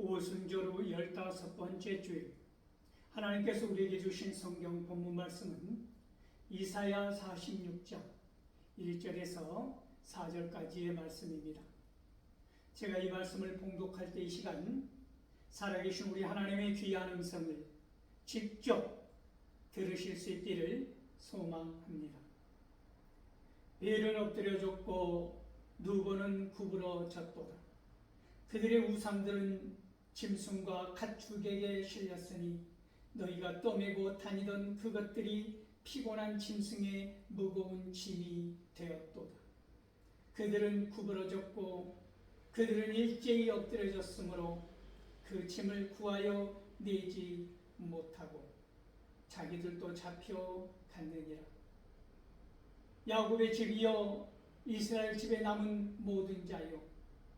오순절후 15번째 주일, 하나님께서 우리에게 주신 성경 본문 말씀은 이사야 46장 1절에서 4절까지의 말씀입니다. 제가 이 말씀을 봉독할 때 이 시간 살아계신 우리 하나님의 귀한 음성을 직접 들으실 수 있기를 소망합니다. 벨은 엎드려졌고 누보는 구부러졌도다. 그들의 우상들은 짐승과 가축에게 실렸으니 너희가 떠매고 다니던 그것들이 피곤한 짐승의 무거운 짐이 되었도다. 그들은 구부러졌고 그들은 일제히 엎드려졌으므로 그 짐을 구하여 내지 못하고 자기들도 잡혀갔느니라. 야곱의 집이여, 이스라엘 집에 남은 모든 자여,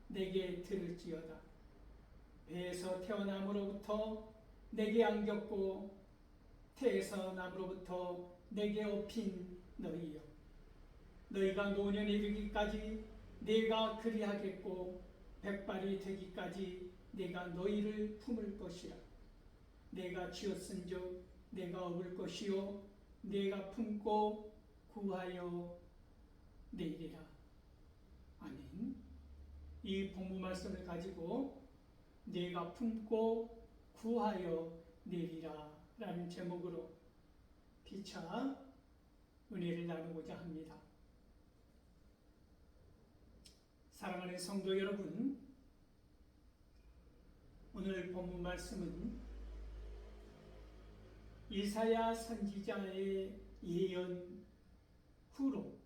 내게 들을지어다. 배에서 태어남으로부터 내게 안겼고 태에서 남으로부터 내게 업힌 너희여, 너희가 노년에 이르기까지 내가 그리하겠고 백발이 되기까지 내가 너희를 품을 것이라. 내가 지었은즉 내가 업을 것이요 내가 품고 구하여 내리라. 아멘. 이 본문 말씀을 가지고 내가 품고 구하여 내리라 라는 제목으로 피차 은혜를 나누고자 합니다. 사랑하는 성도 여러분, 오늘 본문 말씀은 이사야 선지자의 예언 후로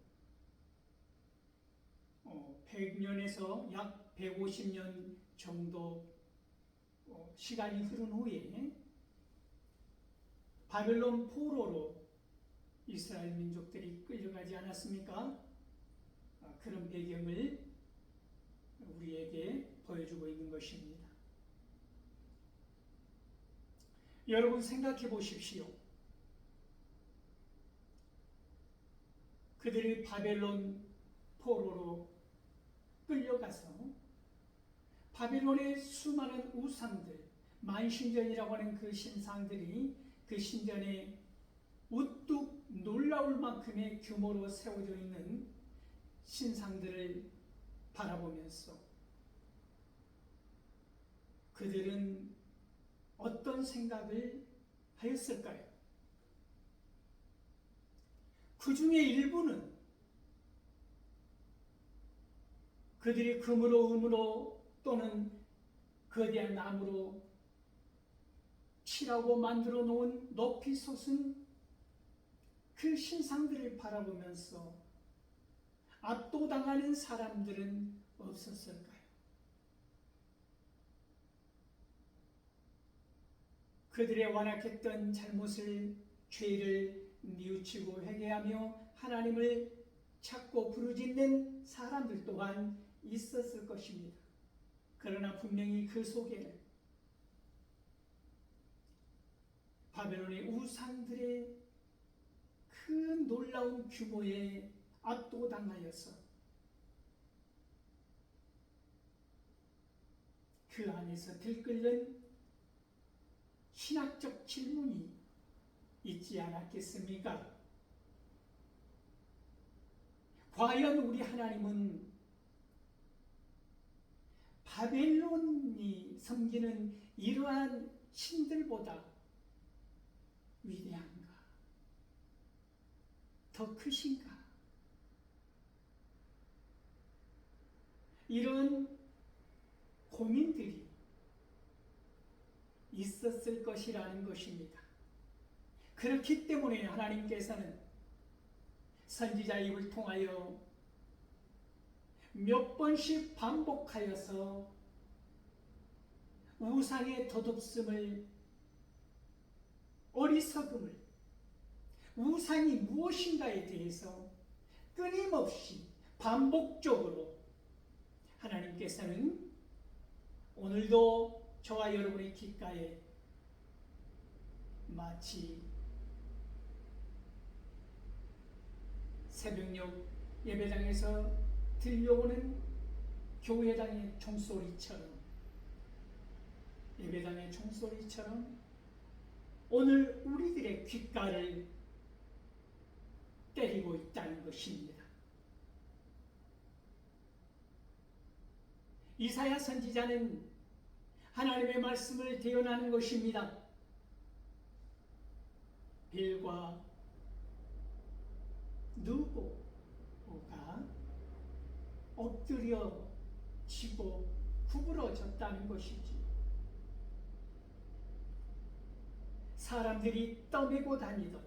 100년에서 약 150년 정도 시간이 흐른 후에 바벨론 포로로 이스라엘 민족들이 끌려가지 않았습니까? 그런 배경을 우리에게 보여주고 있는 것입니다. 여러분 생각해 보십시오. 그들이 바벨론 포로로 끌려가서 바벨론의 수많은 우상들, 만신전이라고 하는 그 신상들이 그 신전에 우뚝 놀라울 만큼의 규모로 세워져 있는 신상들을 바라보면서 그들은 어떤 생각을 하였을까요? 그 중에 일부는 그들이 금으로 은으로 또는 거대한 나무로 칠하고 만들어 놓은 높이 솟은 그 신상들을 바라보면서 압도당하는 사람들은 없었을까요? 그들의 완악했던 잘못을, 죄를 뉘우치고 회개하며 하나님을 찾고 부르짖는 사람들 또한 있었을 것입니다. 그러나 분명히 그 속에 바벨론의 우상들의 그 놀라운 규모에 압도당하여서 그 안에서 들끓는 신학적 질문이 있지 않았겠습니까? 과연 우리 하나님은 바벨론이 섬기는 이러한 신들보다 위대한가? 더 크신가? 이런 고민들이 있었을 것이라는 것입니다. 그렇기 때문에 하나님께서는 선지자 입을 통하여 몇 번씩 반복하여서 우상의 덧없음을, 어리석음을, 우상이 무엇인가에 대해서 끊임없이 반복적으로 하나님께서는 오늘도 저와 여러분의 귓가에 마치 새벽녘 예배당에서 들려오는 교회당의 종소리처럼 예배당의 종소리처럼 오늘 우리들의 귓가를 때리고 있다는 것입니다. 이사야 선지자는 하나님의 말씀을 대언하는 것입니다. 벨과 누보가 엎드려지고 구부러졌다는 것이지. 사람들이 떠매고 다니던,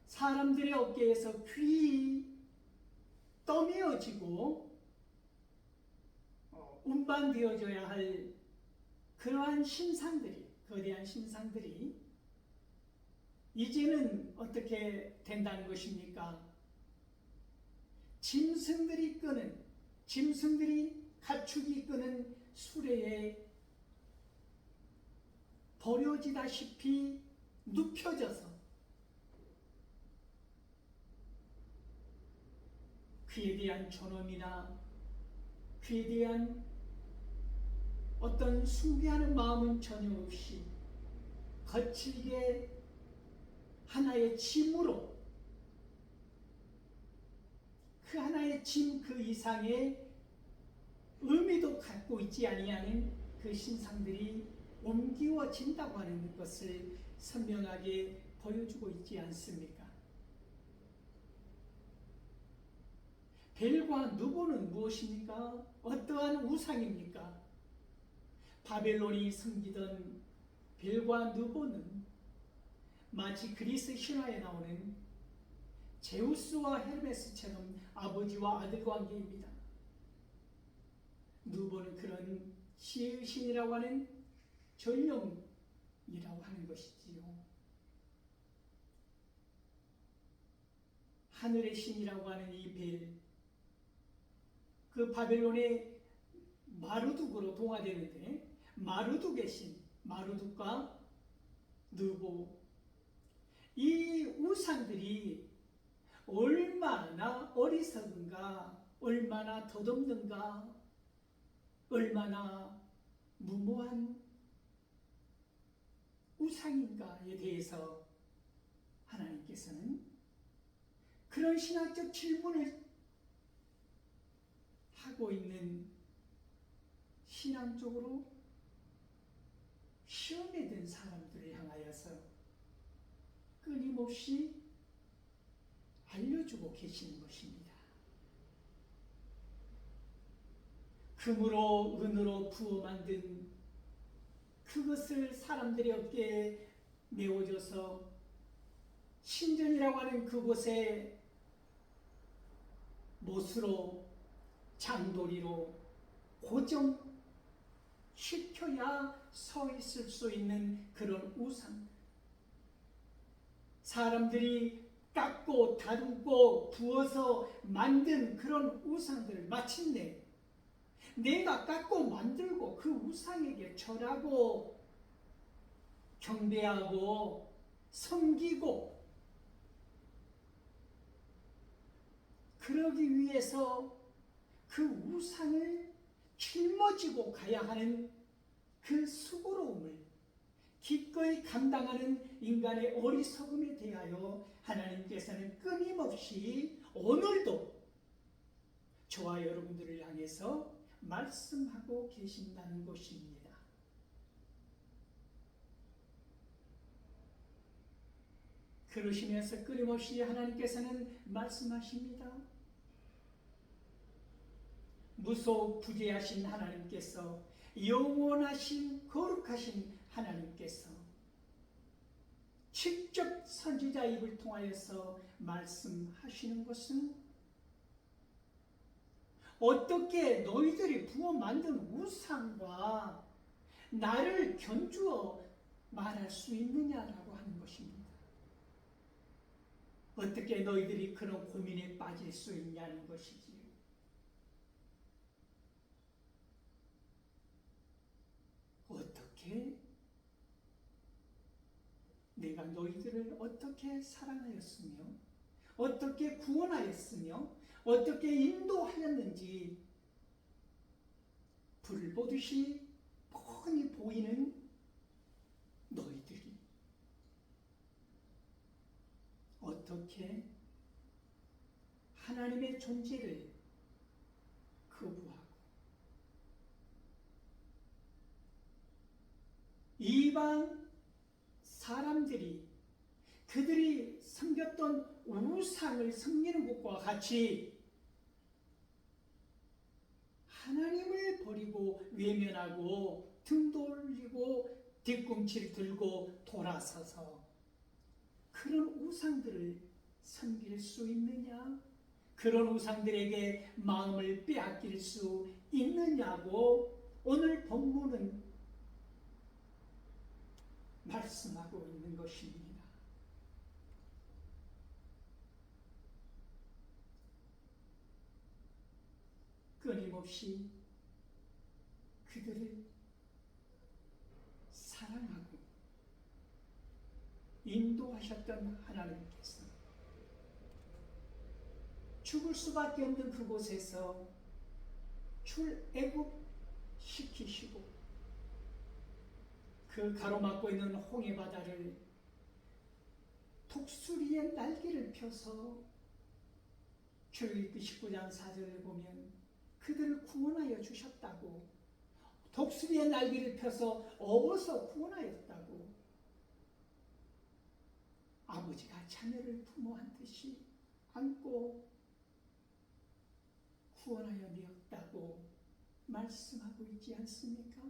사람들의 어깨에서 귀 떠메어지고 운반되어져야 할 그러한 신상들이, 거대한 신상들이 이제는 어떻게 된다는 것입니까? 짐승들이 가축이 끄는 수레에 버려지다시피 눕혀져서 그에 대한 존엄이나 그에 대한 어떤 숭배하는 마음은 전혀 없이 거칠게 하나의 짐으로, 그 하나의 짐 그 이상의 의미도 갖고 있지 아니하는 그 신상들이 옮기워진다고 하는 것을 선명하게 보여주고 있지 않습니까? 벨과 누보는 무엇입니까? 어떠한 우상입니까? 바벨론이 섬기던 벨과 누보는 마치 그리스 신화에 나오는 제우스와 헤르메스처럼 아버지와 아들 관계입니다. 누보는 그런 시의 신이라고 하는 전령이라고 하는 것이지요. 하늘의 신이라고 하는 이 벨, 그 바벨론의 마르둑으로 동화되는데, 마르둑의 신, 마르둑과 누보, 이 우상들이 얼마나 어리석은가, 얼마나 덧없는가, 얼마나 무모한 우상인가에 대해서 하나님께서는 그런 신학적 질문을 하고 있는 신앙적으로 시험에 든 사람들을 향하여서 끊임없이 알려주고 계시는 것입니다. 금으로 은으로 부어 만든 그것을 사람들의 어깨에 메워줘서 신전이라고 하는 그곳에 못으로, 장도리로 고정시켜야 서 있을 수 있는 그런 우상, 사람들이 깎고 다루고 부어서 만든 그런 우상들을 마침내 내가 깎고 만들고 그 우상에게 절하고 경배하고 섬기고 그러기 위해서 그 우상을 짊어지고 가야 하는 그 수고로움을 기꺼이 감당하는 인간의 어리석음에 대하여 하나님께서는 끊임없이 오늘도 저와 여러분들을 향해서 말씀하고 계신다는 것입니다. 그러시면서 끊임없이 하나님께서는 말씀하십니다. 무소부재하신 하나님께서, 영원하신 거룩하신 하나님께서 직접 선지자 입을 통하여서 말씀하시는 것은 어떻게 너희들이 부어 만든 우상과 나를 견주어 말할 수 있느냐라고 하는 것입니다. 어떻게 너희들이 그런 고민에 빠질 수 있냐는 것이지요. 어떻게 내가 너희들을 어떻게 사랑하였으며 어떻게 구원하였으며 어떻게 인도하였는지 불을 보듯이 뻔히 보이는 너희들이 어떻게 하나님의 존재를 거부하고 이방 사람들이 그들이 섬겼던 우상을 섬기는 것과 같이 하나님을 버리고 외면하고 등 돌리고 뒤꿈치를 들고 돌아서서 그런 우상들을 섬길 수 있느냐? 그런 우상들에게 마음을 빼앗길 수 있느냐고 오늘 본문은 말씀하고 있는 것입니다. 끊임없이 그들을 사랑하고 인도하셨던 하나님께서 죽을 수밖에 없는 그곳에서 출애굽시키시고 그 가로막고 있는 홍해 바다를 독수리의 날개를 펴서 출애굽기 19장 4절을 보면 그들을 구원하여 주셨다고, 독수리의 날개를 펴서 업어서 구원하였다고, 아버지가 자녀를 부모한 듯이 안고 구원하여 내었다고 말씀하고 있지 않습니까?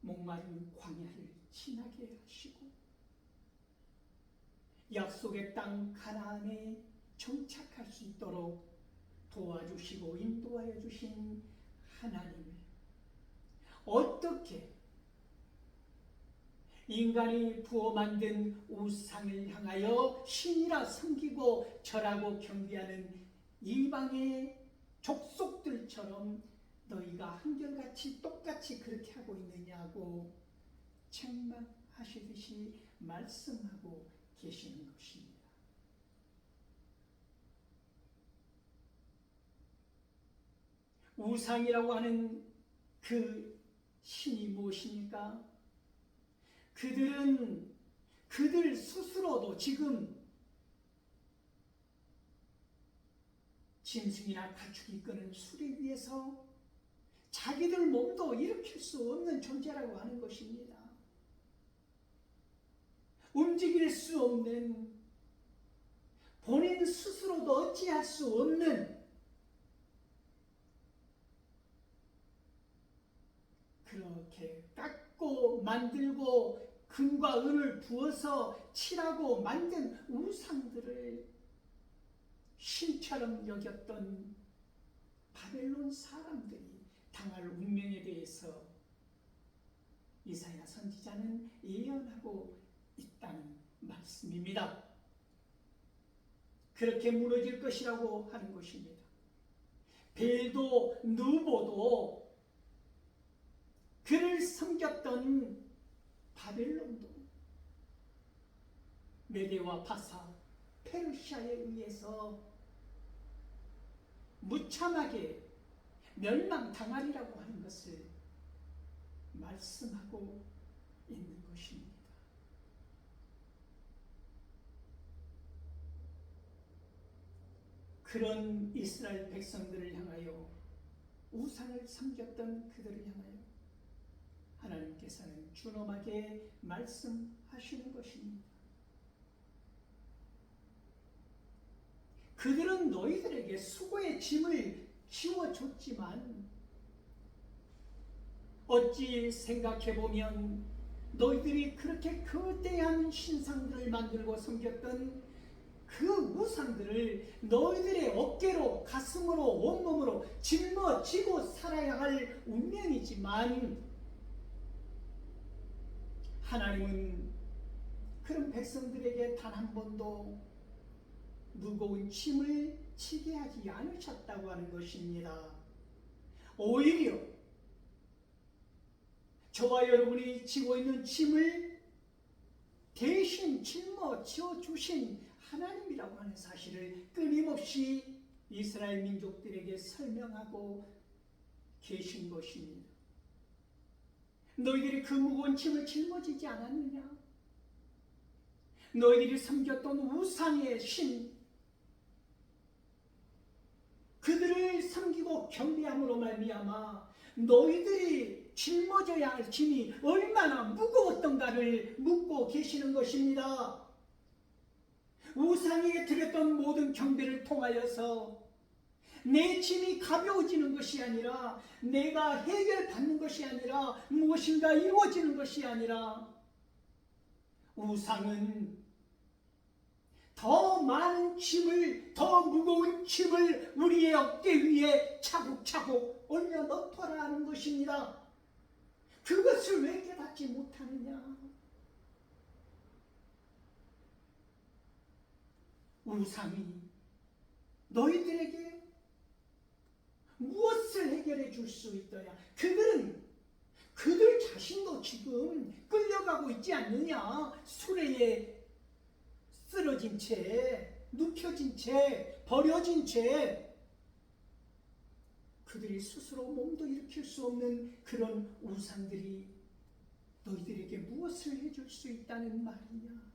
목마른 광야를 지나게 하시고 약속의 땅 가나안에 정착할 수 있도록 도와주시고 인도하여 주신 하나님을 어떻게 인간이 부어 만든 우상을 향하여 신이라 섬기고 절하고 경배하는 이방의 족속들처럼 너희가 한결같이 똑같이 그렇게 하고 있느냐고 책망하시듯이 말씀하고 계시는 것입니다. 우상이라고 하는 그 신이 무엇입니까? 그들은 그들 스스로도 지금 짐승이나 가축이 끄는 수레 위에서 자기들 몸도 일으킬 수 없는 존재라고 하는 것입니다. 움직일 수 없는, 본인 스스로도 어찌할 수 없는 그렇게 깎고 만들고 금과 은을 부어서 칠하고 만든 우상들을 신처럼 여겼던 바벨론 사람들이 당할 운명에 대해서 이사야 선지자는 예언하고 있다는 말씀입니다. 그렇게 무너질 것이라고 하는 것입니다. 벨도 느보도 그를 섬겼던 바벨론도 메대와 바사, 페르시아에 의해서 무참하게 멸망당하리라고 하는 것을 말씀하고 있는 것입니다. 그런 이스라엘 백성들을 향하여 우상을 섬겼던 그들을 향하여 하나님께서는 준엄하게 말씀하시는 것입니다. 그들은 너희들에게 수고의 짐을 지워줬지만 어찌 생각해보면 너희들이 그렇게 거대한 신상들을 만들고 섬겼던 그 우상들을 너희들의 어깨로, 가슴으로, 온몸으로 짊어지고 살아야 할 운명이지만 하나님은 그런 백성들에게 단 한 번도 무거운 짐을 지게 하지 않으셨다고 하는 것입니다. 오히려 저와 여러분이 지고 있는 짐을 대신 짊어져 주신 하나님이라고 하는 사실을 끊임없이 이스라엘 민족들에게 설명하고 계신 것입니다. 너희들이 그 무거운 짐을 짊어지지 않았느냐? 너희들이 섬겼던 우상의 신, 그들을 섬기고 경배함으로 말미암아 너희들이 짊어져야 할 짐이 얼마나 무거웠던가를 묻고 계시는 것입니다. 우상에게 드렸던 모든 경배를 통하여서 내 짐이 가벼워지는 것이 아니라, 내가 해결받는 것이 아니라, 무엇인가 이루어지는 것이 아니라, 우상은 더 많은 짐을, 더 무거운 짐을 우리의 어깨 위에 차곡차곡 올려놓더라 하는 것입니다. 그것을 왜 깨닫지 못하느냐? 우상이 너희들에게 무엇을 해결해 줄 수 있더냐? 그들 자신도 지금 끌려가고 있지 않느냐? 수레에 쓰러진 채, 눕혀진 채, 버려진 채, 그들이 스스로 몸도 일으킬 수 없는 그런 우상들이 너희들에게 무엇을 해줄 수 있다는 말이냐?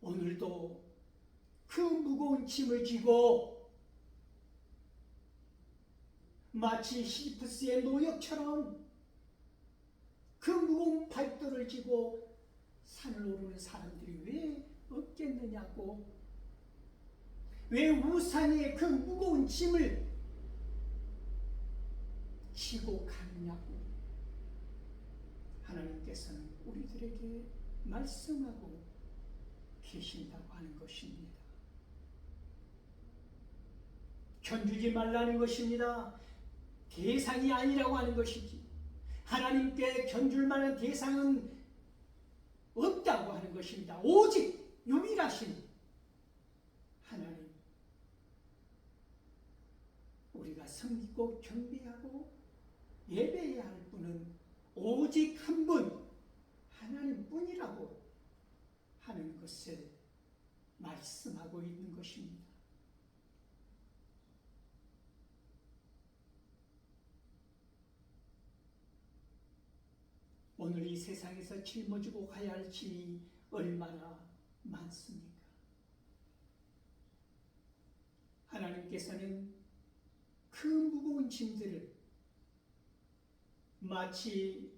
오늘도 그 무거운 짐을 지고 마치 시지프스의 노역처럼 그 무거운 발도를 지고 산을 오르는 사람들이 왜 없겠느냐고, 왜 우상의 그 무거운 짐을 지고 가느냐고 하나님께서는 우리들에게 말씀하고 계신다고 하는 것입니다. 견주지 말라는 것입니다. 대상이 아니라고 하는 것이지, 하나님께 견줄 만한 대상은 없다고 하는 것입니다. 오직 유일하신 하나님, 우리가 섬기고 경배하고 예배해야 할 분은 오직 한 분, 하나님뿐이라고 하는 것을 말씀하고 있는 것입니다. 오늘 이 세상에서 짊어지고 가야 할 짐이 얼마나 많습니까? 하나님께서는 그 무거운 짐들을 마치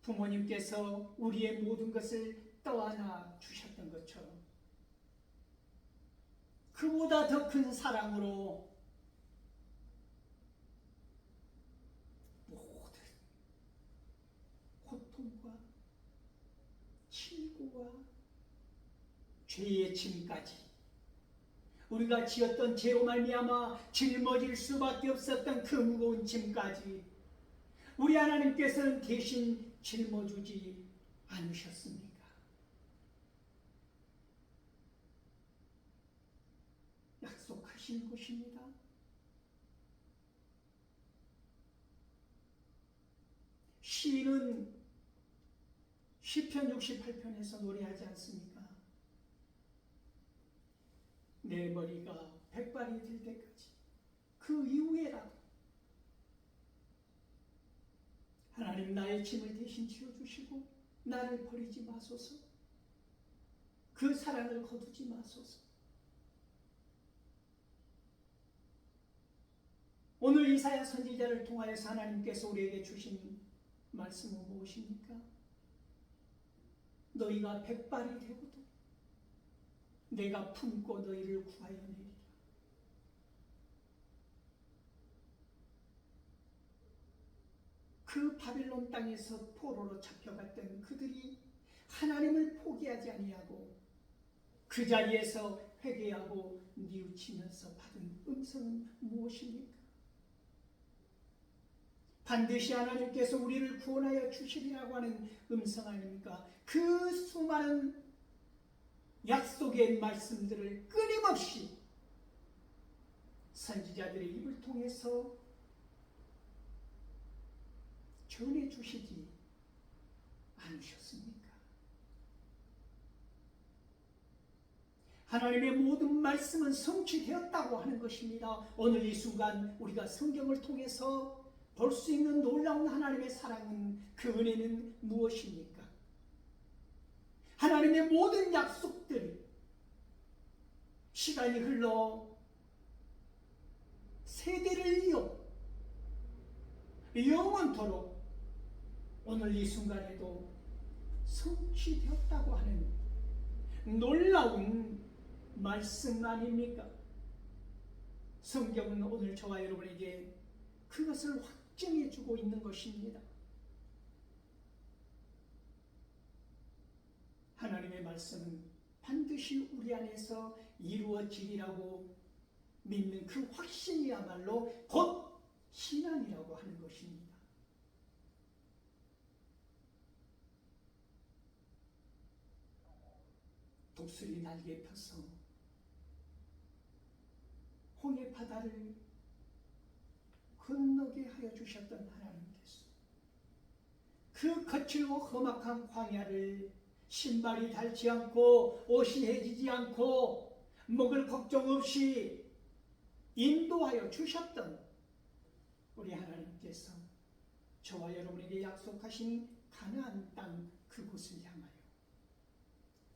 부모님께서 우리의 모든 것을 떠안아 주셨던 것처럼 그보다 더 큰 사랑으로 모든 고통과 질고와 죄의 짐까지, 우리가 지었던 죄로 말미암아 짊어질 수밖에 없었던 그 무거운 짐까지 우리 하나님께서는 대신 짊어주지 않으셨습니까? 약속하신 것입니다. 시인은 시편 68편에서 노래하지 않습니까? 내 머리가 백발이 될 때까지, 그 이후에라도 하나님 나의 짐을 대신 지어주시고 나를 버리지 마소서, 그 사랑을 거두지 마소서. 오늘 이사야 선지자를 통하여서 하나님께서 우리에게 주신 말씀은 무엇입니까? 너희가 백발이 되고도 내가 품고 너희를 구하여 내리라. 그 바벨론 땅에서 포로로 잡혀갔던 그들이 하나님을 포기하지 아니하고 그 자리에서 회개하고 뉘우치면서 받은 음성은 무엇입니까? 반드시 하나님께서 우리를 구원하여 주시리라고 하는 음성 아닙니까? 그 수많은 약속의 말씀들을 끊임없이 선지자들의 입을 통해서 전해주시지 않으셨습니까? 하나님의 모든 말씀은 성취되었다고 하는 것입니다. 오늘 이 순간 우리가 성경을 통해서 볼 수 있는 놀라운 하나님의 사랑은, 그 은혜는 무엇입니까? 하나님의 모든 약속들이 시간이 흘러 세대를 이어 영원토록 오늘 이 순간에도 성취되었다고 하는 놀라운 말씀 아닙니까? 성경은 오늘 저와 여러분에게 그것을 확증해 주고 있는 것입니다. 하나님의 말씀은 반드시 우리 안에서 이루어지리라고 믿는 그 확신이야말로 곧 신앙이라고 하는 것입니다. 독수리 날개 펴서 홍해 바다를 건너게 하여 주셨던 하나님께서 그 거칠고 험악한 광야를 신발이 닳지 않고 옷이 해지지 않고 먹을 걱정 없이 인도하여 주셨던 우리 하나님께서 저와 여러분에게 약속하신 가나안 땅 그곳을 향하여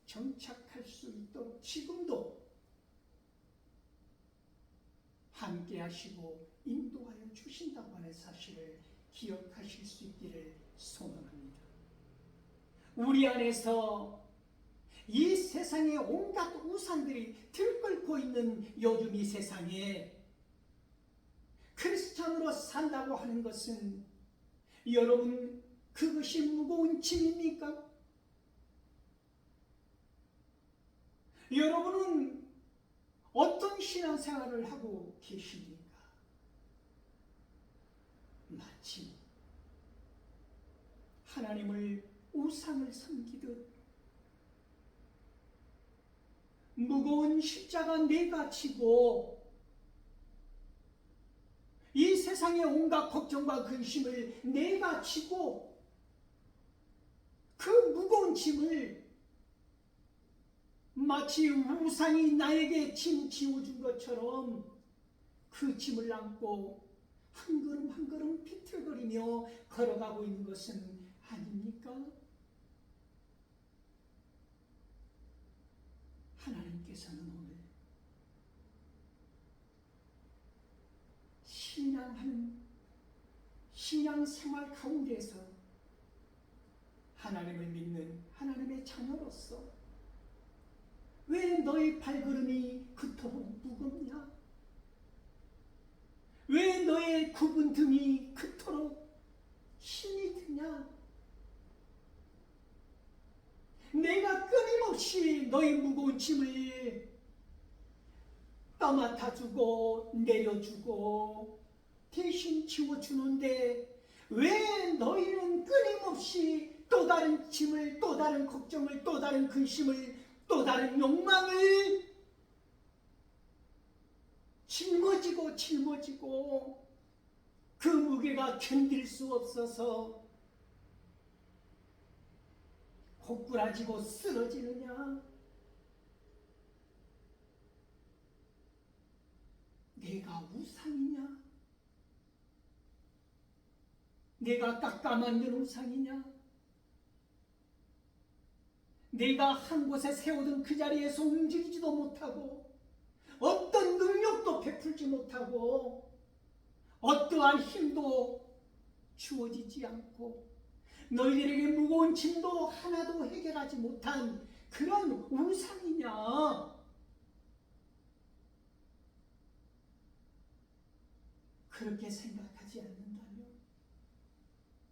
정착할 수 있도록 지금도 함께 하시고 인도하여 주신다고 하는 사실을 기억하실 수 있기를 소망합니다. 우리 안에서 이 세상의 온갖 우상들이 들끓고 있는 요즘 이 세상에 크리스찬으로 산다고 하는 것은 여러분 그것이 무거운 짐입니까? 여러분은 어떤 신앙생활을 하고 계십니까? 마치 하나님을 우상을 섬기듯 무거운 십자가 내가 지고 이 세상의 온갖 걱정과 근심을 내가 지고 그 무거운 짐을 마치 우상이 나에게 짐 지워준 것처럼 그 짐을 안고 한 걸음 한 걸음 비틀거리며 걸어가고 있는 것은 아닙니까? 하나님께서는 오늘 신앙생활 가운데서 하나님을 믿는 하나님의 자녀로서 왜 너의 발걸음이 그토록 무겁냐? 왜 너의 굽은 등이 그토록 힘이 드냐? 내가 끊임없이 너의 무거운 짐을 떠맡아주고 내려주고 대신 지워주는데 왜 너희는 끊임없이 또 다른 짐을, 또 다른 걱정을, 또 다른 근심을, 또 다른 욕망을 짊어지고 그 무게가 견딜 수 없어서 고꾸라지고 쓰러지느냐? 내가 우상이냐? 내가 깎아 만든 우상이냐? 내가 한 곳에 세우던 그 자리에서 움직이지도 못하고 어떤 능력도 베풀지 못하고 어떠한 힘도 주어지지 않고 너희들에게 무거운 짐도 하나도 해결하지 못한 그런 우상이냐? 그렇게 생각하지 않는다면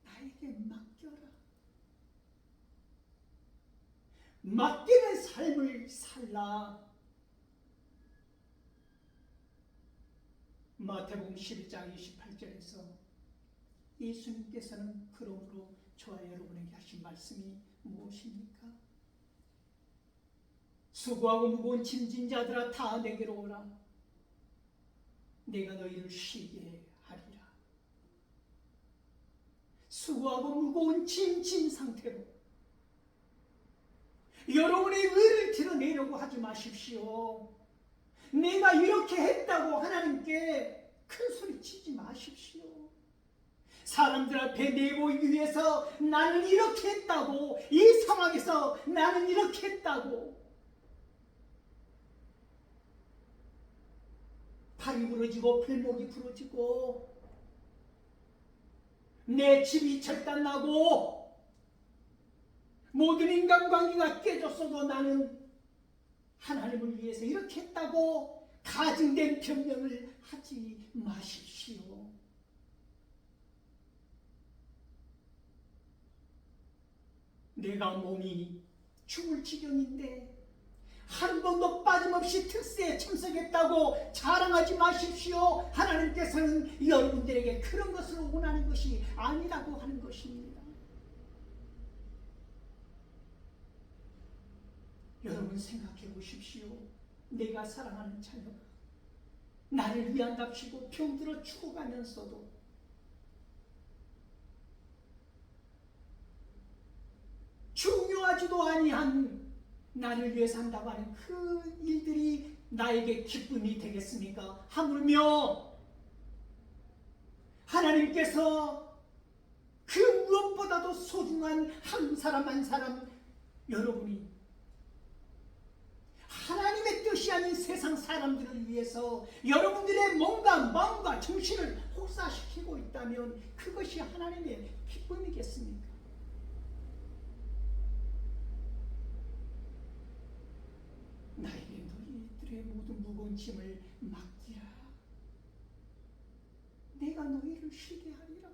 나에게 맡겨라. 맡기는 삶을 살라. 마태복음 12장 28절에서 예수님께서는 그러므로 저와 여러분에게 하신 말씀이 무엇입니까? 수고하고 무거운 짐진 자들아 다 내게로 오라. 내가 너희를 쉬게 하리라. 수고하고 무거운 짐진 상태로 여러분의 의를 드러내려고 하지 마십시오. 내가 이렇게 했다고 하나님께 큰 소리 치지 마십시오. 사람들 앞에 내보이기 위해서 나는 이렇게 했다고, 이 상황에서 나는 이렇게 했다고, 팔이 부러지고 팔목이 부러지고 내 집이 절단나고 모든 인간관계가 깨졌어도 나는 하나님을 위해서 이렇게 했다고 가증된 변명을 하지 마십시오. 내가 몸이 죽을 지경인데 한 번도 빠짐없이 특세에 참석했다고 자랑하지 마십시오. 하나님께서는 여러분들에게 그런 것을 원하는 것이 아니라고 하는 것입니다. 여러분 생각해 보십시오. 내가 사랑하는 자녀가 나를 위한답시고 병들어 죽어가면서도 중요하지도 아니한 나를 위해서 한다고 하는 그 일들이 나에게 기쁨이 되겠습니까? 하물며 하나님께서 그 무엇보다도 소중한 한 사람 한 사람, 여러분이 하나님의 뜻이 아닌 세상 사람들을 위해서 여러분들의 몸과 마음과 정신을 혹사시키고 있다면 그것이 하나님의 기쁨이겠습니까? 나에게 너희들의 모든 무거운 짐을 맡기라. 내가 너희를 쉬게 하리라.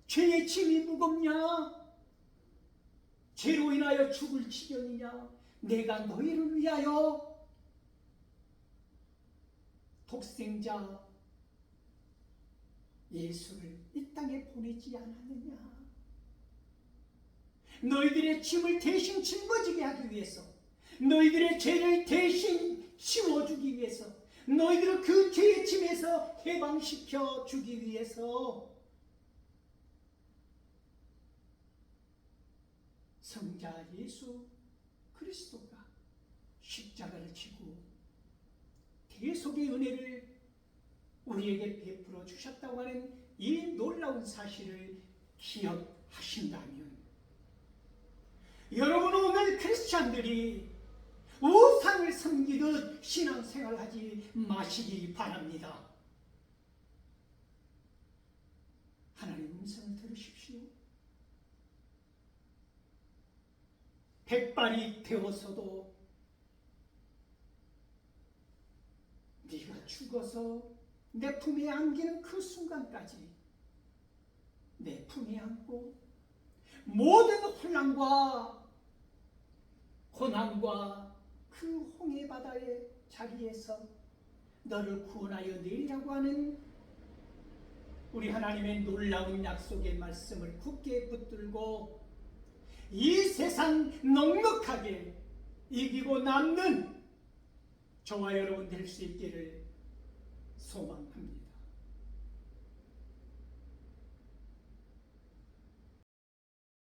죄의 짐이 무겁냐? 죄로 인하여 죽을 지경이냐? 내가 너희를 위하여 독생자 예수를 이 땅에 보내지 않았느냐? 너희들의 짐을 대신 짊어지게 하기 위해서, 너희들의 죄를 대신 씌워주기 위해서, 너희들을 그 죄의 짐에서 해방시켜 주기 위해서 성자 예수 그리스도가 십자가를 지고 대속의 은혜를 우리에게 베풀어 주셨다고 하는 이 놀라운 사실을 기억하신다면, 여러분은 오늘 크리스찬들이 우상을 섬기듯 신앙생활을 하지 마시기 바랍니다. 하나님의 음성을 들으십시오. 백발이 되어서도 네가 죽어서 내 품에 안기는 그 순간까지 내 품에 안고 모든 혼란과 고난과 그 홍해 바다의 자리에서 너를 구원하여 내리라고 하는 우리 하나님의 놀라운 약속의 말씀을 굳게 붙들고 이 세상 넉넉하게 이기고 남는 저와 여러분 될 수 있기를 소망합니다.